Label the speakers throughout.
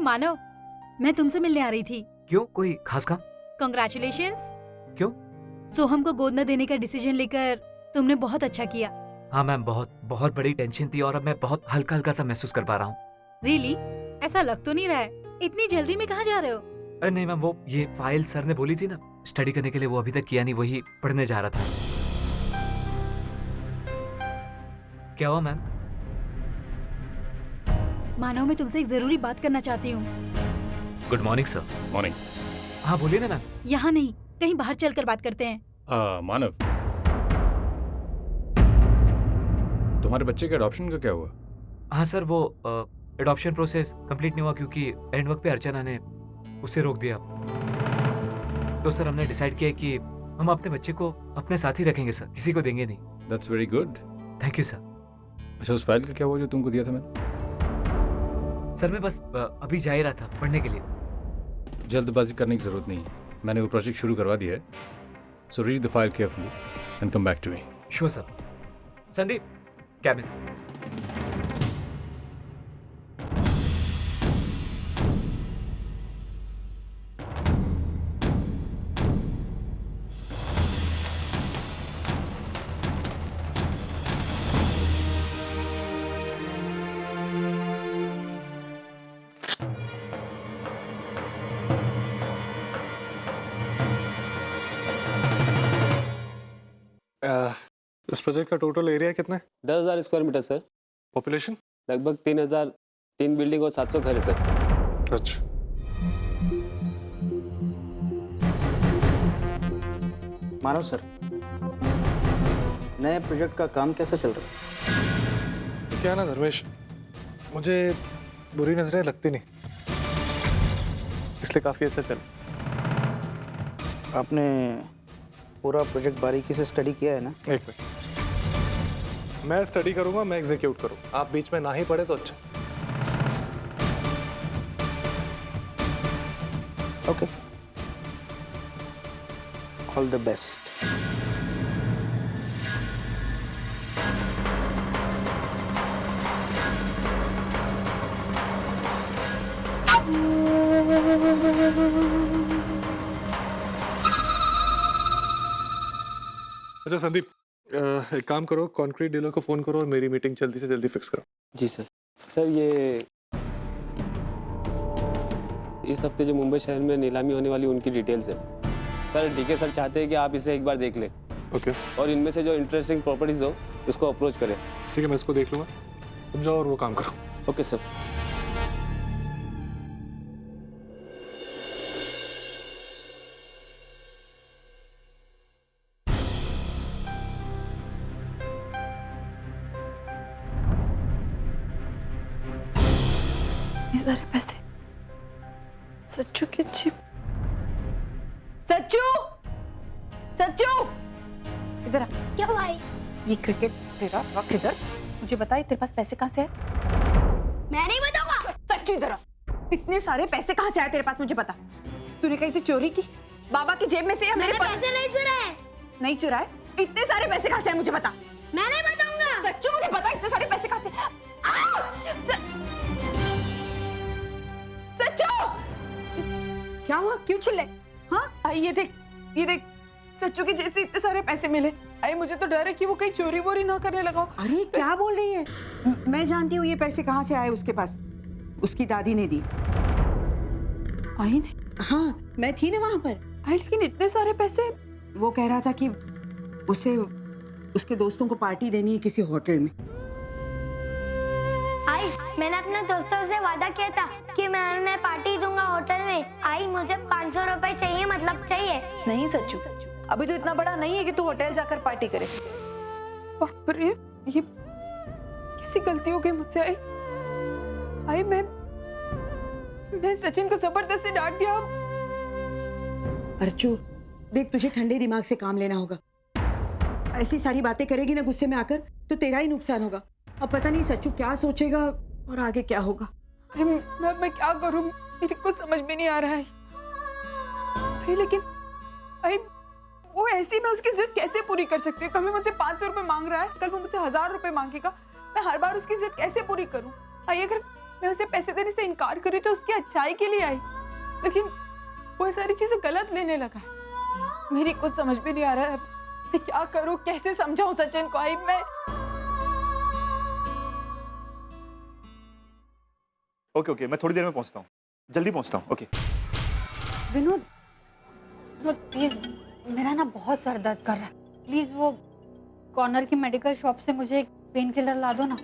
Speaker 1: मानव, मैं तुमसे मिलने आ रही थी।
Speaker 2: क्यों, कोई खास काम?
Speaker 1: कांग्रेचुलेशंस।
Speaker 2: क्यों?
Speaker 1: सोहम को गोद न देने का डिसीजन लेकर तुमने बहुत अच्छा किया।
Speaker 2: हाँ मैम, बहुत बहुत बड़ी टेंशन थी और अब मैं बहुत हल्का हल्का सा महसूस कर पा रहा हूँ।
Speaker 1: रियली? ऐसा लग तो नहीं रहा है। इतनी जल्दी में कहाँ जा रहे हो?
Speaker 2: अरे नहीं मैम, वो ये फाइल सर ने बोली थी ना स्टडी करने के लिए, वो अभी तक किया नहीं, वही पढ़ने जा रहा था। क्या हुआ मैम?
Speaker 1: मानव, मैं तुमसे एक जरूरी बात करना चाहती हूँ।
Speaker 2: Good morning sir.
Speaker 3: मॉर्निंग।
Speaker 2: हाँ बोलिए ना मैम।
Speaker 1: यहाँ नहीं, कहीं बाहर चलकर बात करते हैं।
Speaker 3: मानव, तुम्हारे बच्चे के अडॉप्शन का क्या हुआ?
Speaker 2: हाँ सर, वो एडॉप्शन प्रोसेस कंप्लीट नहीं हुआ क्योंकि एंड वक्त पे अर्चना ने उसे रोक दिया। तो सर हमने डिसाइड किया कि हम अपने बच्चे को अपने साथ ही रखेंगे सर, किसी को देंगे नहीं।
Speaker 3: That's very good.
Speaker 2: Thank you sir.
Speaker 3: अच्छा, उस फाइल का क्या हुआ जो तुमको दिया था मैंने?
Speaker 2: सर मैं बस अभी जा ही रहा था पढ़ने के लिए।
Speaker 3: जल्दबाजी करने की जरूरत नहीं है, मैंने वो प्रोजेक्ट शुरू करवा दिया है। So read the file carefully and come back to me.
Speaker 2: Sure sir. Sandeep, cabin.
Speaker 4: इस प्रोजेक्ट का टोटल एरिया कितना है?
Speaker 5: 10,000 स्क्वायर मीटर सर।
Speaker 4: पॉपुलेशन?
Speaker 5: लगभग 3,000, 3 बिल्डिंग और 700 घर है सर।
Speaker 4: अच्छा।
Speaker 6: मानव सर, नए प्रोजेक्ट का काम कैसा चल रहा है?
Speaker 4: क्या ना धर्मेश, मुझे बुरी नजरें लगती नहीं, इसलिए काफी अच्छा चल।
Speaker 6: आपने पूरा प्रोजेक्ट बारीकी से स्टडी किया है ना?
Speaker 4: एक मिनट, मैं स्टडी करूंगा, मैं एग्जीक्यूट करूँ, आप बीच में ना ही पढ़े तो अच्छा।
Speaker 6: Okay, all the best.
Speaker 4: अच्छा संदीप, एक काम करो, कंक्रीट डीलर को फोन करो और मेरी मीटिंग जल्दी से जल्दी फिक्स करो।
Speaker 5: जी सर। सर ये इस हफ्ते जो मुंबई शहर में नीलामी होने वाली उनकी डिटेल्स है सर। डीके सर चाहते हैं कि आप इसे एक बार देख लें।
Speaker 4: ओके।
Speaker 5: और इनमें से जो इंटरेस्टिंग प्रॉपर्टीज हो उसको अप्रोच करें।
Speaker 4: ठीक है, मैं इसको देख लूंगा, तुम जाओ और वो काम करो।
Speaker 5: Okay sir.
Speaker 7: ये सारे पैसे सच्चू के चिप। सच्चू, सच्चू इधर आ।
Speaker 8: क्या भाई?
Speaker 7: ये क्रिकेट तेरा रख इधर। मुझे बता, तेरे पास पैसे कहाँ से आए?
Speaker 8: मैं नहीं बताऊंगा।
Speaker 7: सच्चू इधर आ। इतने सारे पैसे कहाँ से आए तेरे पास, मुझे बता। तूने कहीं से चोरी की? बाबा की जेब में से या मेरे पास?
Speaker 8: पैसे नहीं चुराए।
Speaker 7: नहीं चुराए? इतने सारे पैसे कहाँ से आए मुझे बता।
Speaker 8: मैं नहीं बताऊंगा।
Speaker 7: सच्चू मुझे बता, इतने सारे पैसे कहाँ से? सच्चू क्या हुआ, क्यों चिल्ले? हाँ आई, ये देख, ये देख, सच्चू की जेब से इतने सारे पैसे मिले। अरे मुझे तो डर है कि वो कहीं चोरी वोरी ना करने लगा।
Speaker 9: अरे क्या बोल रही है? मैं जानती हूँ ये पैसे कहाँ से आए उसके पास। उसकी दादी ने दी।
Speaker 7: आई ने?
Speaker 9: हाँ, मैं थी ना वहाँ पर।
Speaker 7: आई, लेकिन इतने सारे पैसे?
Speaker 9: वो कह रहा था कि उसे उसके दोस्तों को पार्टी देनी है किसी होटल में।
Speaker 8: आई, मैंने अपने दोस्तों से वादा किया था कि मैं उन्हें पार्टी दूंगा होटल में। आई, मुझे 500 रुपए चाहिए, मतलब चाहिए।
Speaker 7: नहीं सच्चू, अभी तो इतना बड़ा नहीं है कि तू होटल जाकर पार्टी करे। बाप रे, ये कैसी गलती हो गई मुझसे। आई मैं सचिन को जबरदस्ती डांट दिया।
Speaker 9: अर्चू देख, तुझे ठंडे दिमाग से काम लेना होगा। ऐसी सारी बातें करेगी ना गुस्से में आकर तो तेरा ही नुकसान होगा। अब पता नहीं सच्चू क्या सोचेगा और आगे क्या होगा।
Speaker 7: मैं क्या करूं, मेरे को समझ में नहीं आ रहा है। लेकिन वो ऐसी, मैं उसकी जिद कैसे पूरी कर सकती हूँ? कभी मुझसे 500 रुपए मांग रहा है, कल वो मुझसे 1000 रुपए मांगेगा। मैं हर बार उसकी जिद कैसे पूरी करूं? अगर मैं उसे पैसे देने से इनकार करी तो उसकी अच्छाई के लिए आई, लेकिन वो सारी चीजें गलत लेने लगा है। मेरी कुछ समझ भी नहीं आ रहा है, मैं क्या करूं, कैसे समझाऊं सचिन को। आई मैं
Speaker 10: ओके मैं थोड़ी देर में पहुंचता हूँ, जल्दी पहुंचता हूँ। ओके
Speaker 1: विनोद, प्लीज मेरा ना बहुत सर दर्द कर रहा है, प्लीज वो कॉर्नर की मेडिकल शॉप से मुझे एक पेन किलर ला दो ना।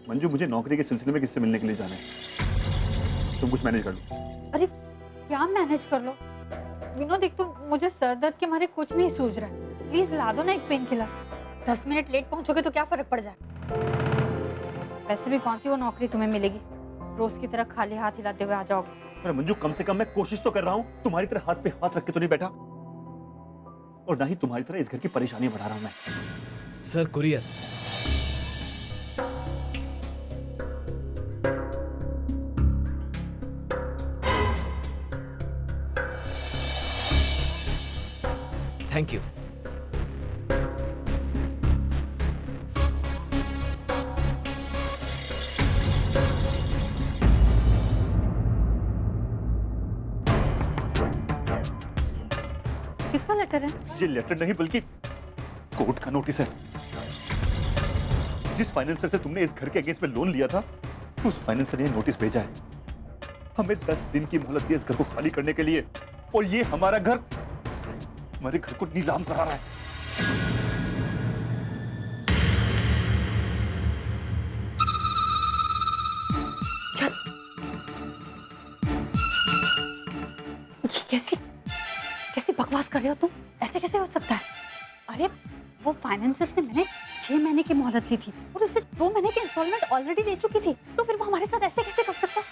Speaker 10: मंजू, मुझे नौकरी के सिलसिले में किससे मिलने के लिए जाना है, तुम कुछ मैनेज कर लो।
Speaker 1: अरे क्या मैनेज कर लो विनोद, एक तो मुझे सर दर्द के मारे कुछ नहीं सूझ रहा है, प्लीज ला दो ना एक पेन किलर। 10 मिनट लेट पहुंचोगे तो क्या फर्क पड़ जाए। वैसे भी कौन सी वो नौकरी तुम्हें मिलेगी, रोज की तरह खाली हाथ हिलाते हुए आ जाओगे।
Speaker 10: अरे मंजू, कम से कम मैं कोशिश तो कर रहा हूँ, तुम्हारी तरह हाथ पे हाथ रख के तो नहीं बैठा, और ना ही तुम्हारी तरह इस घर की परेशानी बढ़ा रहा हूँ मैं।
Speaker 2: Sir courier. Thank you.
Speaker 1: किसका लेटर है?
Speaker 10: ये लेटर नहीं बल्कि कोर्ट का नोटिस है। जिस फाइनेंसर से तुमने इस घर के अगेंस्ट में लोन लिया था, उस फाइनेंसर ने नोटिस भेजा है, हमें 10 दिन की मोहलत दी इस घर को खाली करने के लिए, और ये हमारे घर को नीलाम करा रहा है।
Speaker 1: कैसी बकवास कर रहे हो तुम, ऐसे कैसे हो सकता है? अरे वो फाइनेंसर से मैंने 6 महीने की मोहलत ली थी और उससे 2 महीने की इंस्टॉलमेंट ऑलरेडी दे चुकी थी, तो फिर वो हमारे साथ ऐसे कैसे कर सकता है?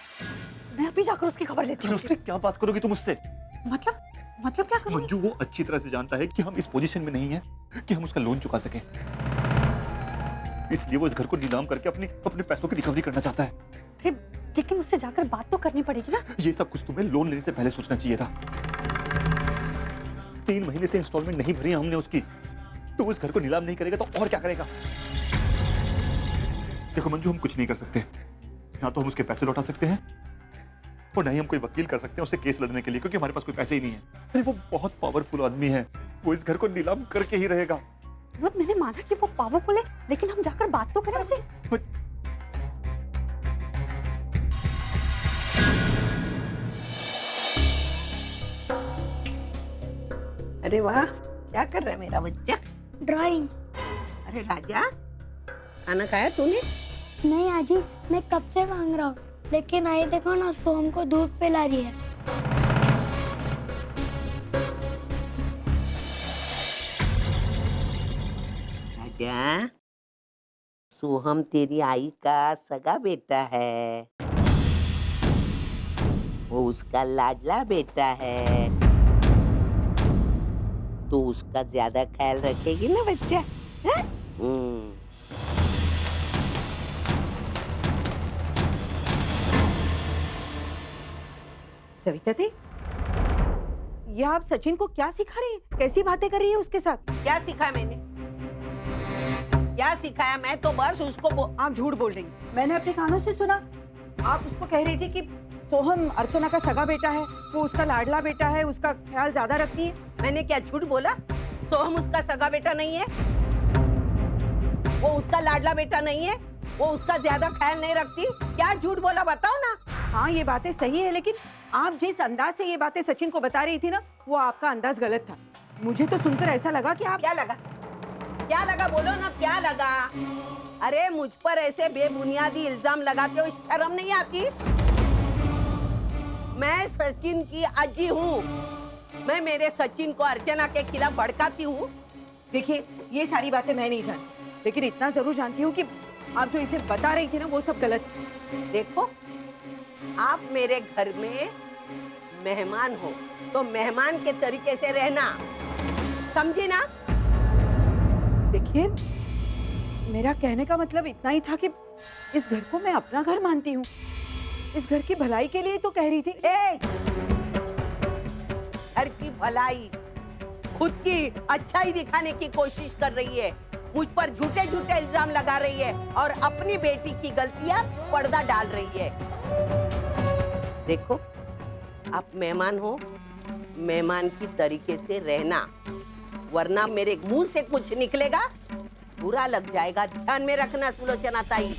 Speaker 1: मैं अभी जाकर उसकी खबर लेती हूँ।
Speaker 10: उससे क्या बात करोगी तुम उससे?
Speaker 1: मतलब क्या करूँगी?
Speaker 10: मंजू, वो अच्छी तरह से जानता है कि हम इस पोजीशन में नहीं है कि हम उसका लोन चुका सके, इसलिए वो इस घर को नीलाम करके अपने पैसों की रिकवरी करना चाहता है।
Speaker 1: लेकिन उससे जाकर बात तो करनी पड़ेगी ना।
Speaker 10: ये सब कुछ तुम्हें लोन लेने से पहले सोचना चाहिए था। 3 महीने से इंस्टॉलमेंट नहीं भरी हमने उसकी, तो वो इस घर को नीलाम नहीं करेगा तो और क्या करेगा? देखो मंजू, हम कुछ नहीं कर सकते, ना तो हम उसके पैसे लौटा सकते हैं और ना ही हम कोई वकील कर सकते हैं उससे केस लड़ने के लिए, क्योंकि हमारे पास कोई पैसे ही नहीं है। अरे वो बहुत पावरफुल आदमी है, वो इस घर को नीलाम करके ही रहेगा।
Speaker 1: मैंने माना कि वो पावरफुल है, लेकिन हम जाकर बात तो करें उससे।
Speaker 11: अरे वाह, क्या कर रहा है मेरा बच्चा?
Speaker 8: ड्राइंग।
Speaker 11: अरे राजा, खाना खाया तूने?
Speaker 8: नहीं आजी, मैं कब से मांग रहा हूँ, लेकिन आई देखो ना, सोम को दूध पिला रही है।
Speaker 11: राजा, सोहम तेरी आई का सगा बेटा है, वो उसका लाडला बेटा है, तो उसका ज्यादा ख्याल रखेगी ना बच्चा? हाँ?
Speaker 9: सविता दी, ये आप सचिन को क्या सिखा रही है? कैसी बातें कर रही है उसके साथ?
Speaker 11: क्या सिखाया मैंने? क्या सिखाया? मैं तो बस उसको
Speaker 9: आप झूठ बोल रही हैं। मैंने अपने कानों से सुना, आप उसको कह रही थी कि सोहम अर्चना का सगा बेटा है, वो उसका लाडला बेटा है, उसका ख्याल ज्यादा रखती है।
Speaker 11: मैंने क्या झूठ बोला? सोहम उसका सगा बेटा नहीं है, वो उसका लाडला बेटा नहीं है, वो उसका ज्यादा ख्याल नहीं रखती। क्या झूठ बोला बताओ ना?
Speaker 9: हाँ, ये बातें सही है, लेकिन आप जिस अंदाज से ये बातें सचिन को बता रही थी ना, वो आपका अंदाज गलत था। मुझे तो सुनकर ऐसा लगा कि आप...
Speaker 11: क्या लगा? क्या लगा? बोलो ना, क्या लगा? अरे मुझ पर ऐसे बेबुनियादी इल्जाम लगाते हो, शर्म नहीं आती? मैं सचिन की अज्जी हूँ, मैं मेरे सचिन को अर्चना के खिलाफ भड़काती हूँ।
Speaker 9: देखिए, ये सारी बातें मैं नहीं जानती, लेकिन इतना जरूर जानती हूँ कि आप जो इसे बता रही थी ना, वो सब गलत है।
Speaker 11: देखो, आप मेरे घर में मेहमान हो तो मेहमान के तरीके से रहना, समझी ना?
Speaker 9: देखिए, मेरा कहने का मतलब इतना ही था कि इस घर को मैं अपना घर मानती हूँ, इस घर की भलाई के लिए तो कह रही थी।
Speaker 11: घर की भलाई, खुद की अच्छाई दिखाने की कोशिश कर रही है, मुझ पर झूठे झूठे इल्जाम लगा रही है और अपनी बेटी की गलतियां पर्दा डाल रही है। देखो, आप मेहमान हो, मेहमान की तरीके से रहना, वरना मेरे मुंह से कुछ निकलेगा बुरा लग जाएगा। ध्यान में रखना सुलोचना ताई।